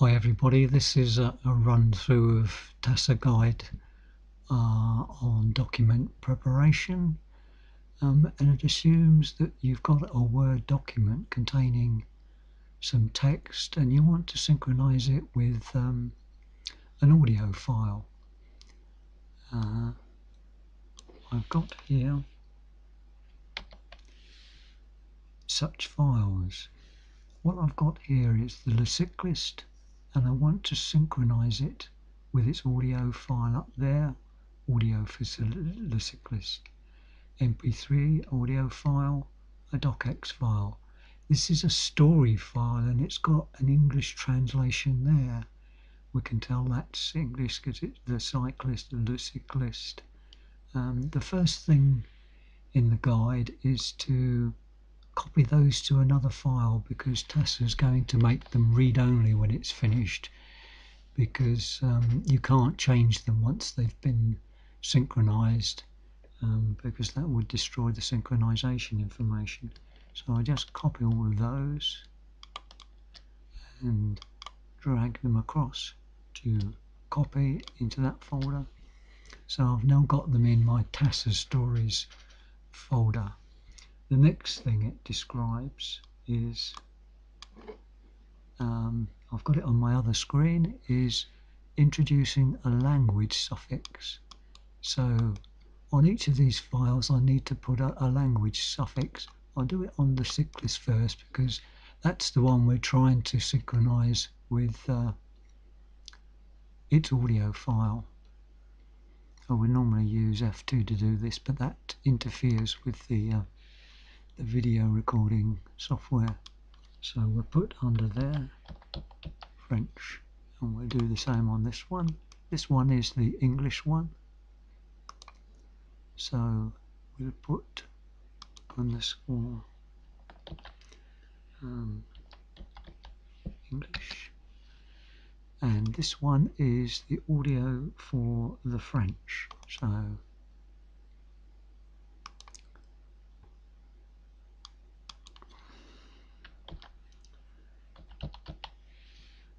Hi everybody, this is a run through of TASA guide on document preparation, and it assumes that you've got a Word document containing some text and you want to synchronize it with an audio file. I've got here such files. What I've got here is the TASAquick list, and I want to synchronize it with its audio file up there, audio for TASAquick list, MP3 audio file, a docx file. This is a story file and it's got an English translation there. We can tell that's English because it's the cyclist, the TASAquick list. The first thing in the guide is to copy those to another file, because TASA is going to make them read-only when it's finished, because you can't change them once they've been synchronized, because that would destroy the synchronization information. So I just copy all of those and drag them across to copy into that folder. So I've now got them in my TASA stories folder. The next thing it describes is, I've got it on my other screen, is introducing a language suffix. So on each of these files I need to put a language suffix. I'll do it on the TASAquick list first because that's the one we're trying to synchronize with its audio file. I would normally use F2 to do this, but that interferes with the video recording software. So we'll put under there French, and we'll do the same on this one. This one is the English one, so we'll put underscore English, and this one is the audio for the French.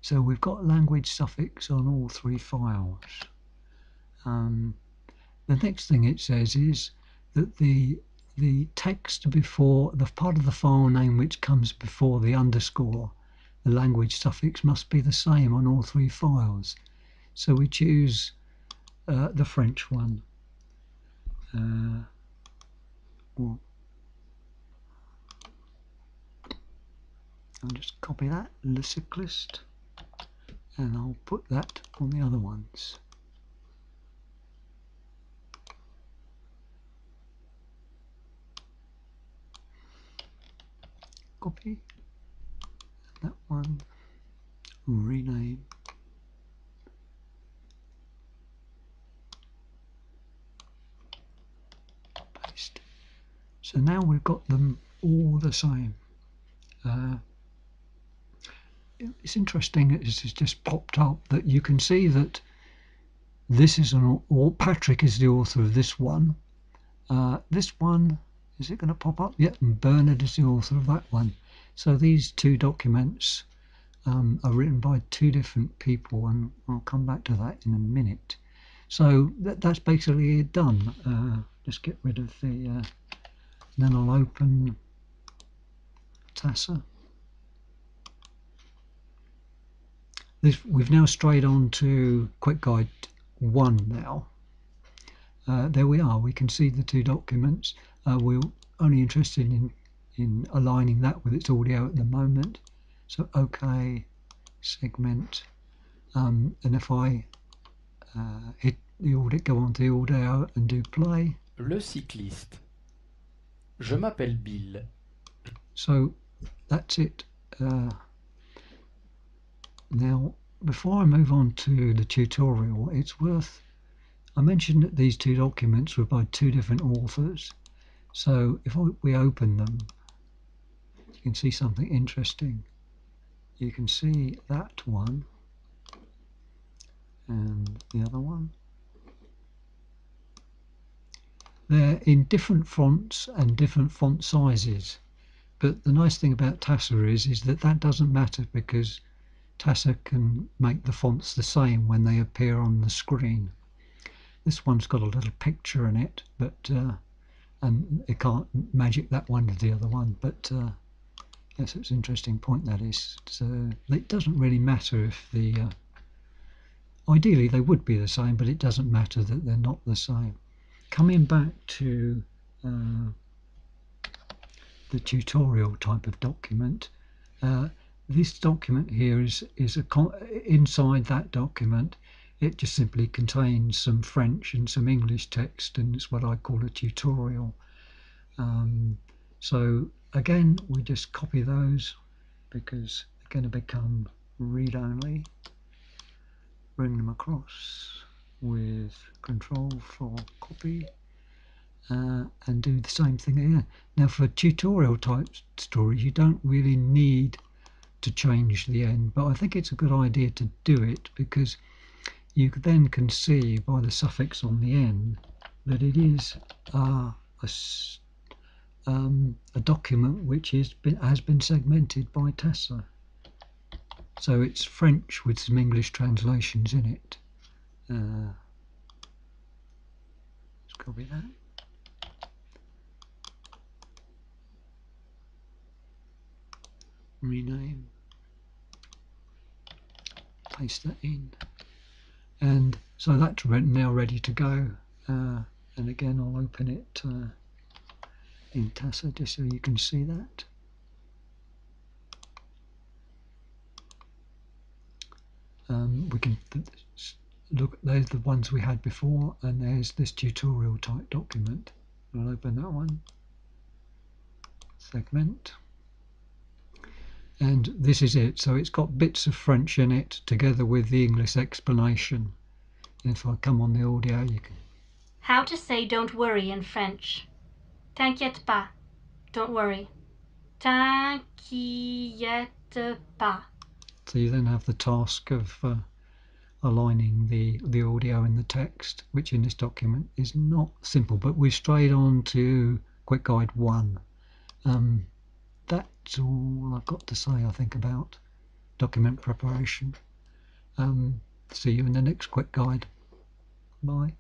So we've got language suffix on all three files. The next thing it says is that the text before the part of the file name which comes before the underscore, the language suffix, must be the same on all three files. So we choose the French one. I'll just copy that, TASAquick list, and I'll put that on the other ones. Copy that one, rename, paste. So now we've got them all the same. It's interesting, this has just popped up that you can see that this is Patrick is the author of this one. This one, is it going to pop up? Yep, and Bernard is the author of that one. So these two documents are written by two different people, and I'll come back to that in a minute. So that's basically it done. Just get rid of the, then I'll open TASA. We've now strayed on to Quick Guide 1 now. There we are, we can see the two documents. We're only interested in aligning that with its audio at the moment. So OK, segment, and if I hit the audio, go on to the audio and do play. Le cycliste. Je m'appelle Bill. So that's it. Now, before I move on to the tutorial, it's worth, I mentioned that these two documents were by two different authors. So if we open them, you can see something interesting. You can see that one and the other one. They're in different fonts and different font sizes. But the nice thing about TASA is that doesn't matter, because TASA can make the fonts the same when they appear on the screen. This one's got a little picture in it, but and it can't magic that one to the other one, but yes, it's an interesting point, that is. So it doesn't really matter if the ideally they would be the same, but it doesn't matter that they're not the same. Coming back to the tutorial type of document, this document here is inside that document. It just simply contains some French and some English text, and it's what I call a tutorial. So again, we just copy those because they're going to become read-only. Bring them across with Control for copy, and do the same thing here. Now, for tutorial type stories, you don't really need to change the end, but I think it's a good idea to do it because you then can see by the suffix on the end that it is a document which has been segmented by TASA. So it's French with some English translations in it. Let's copy that. Rename. Paste that in. And so that's now ready to go. And again, I'll open it in TASA just so you can see that. We can look, there's the ones we had before, and there's this tutorial type document. I'll open that one, segment, and this is it. So it's got bits of French in it together with the English explanation. And if I come on the audio, you can. How to say don't worry in French. T'inquiète pas, don't worry. T'inquiète pas. So you then have the task of aligning the audio and the text, which in this document is not simple, but we've strayed on to Quick Guide 1. That's all I've got to say, I think, about document preparation. See you in the next Quick Guide. Bye.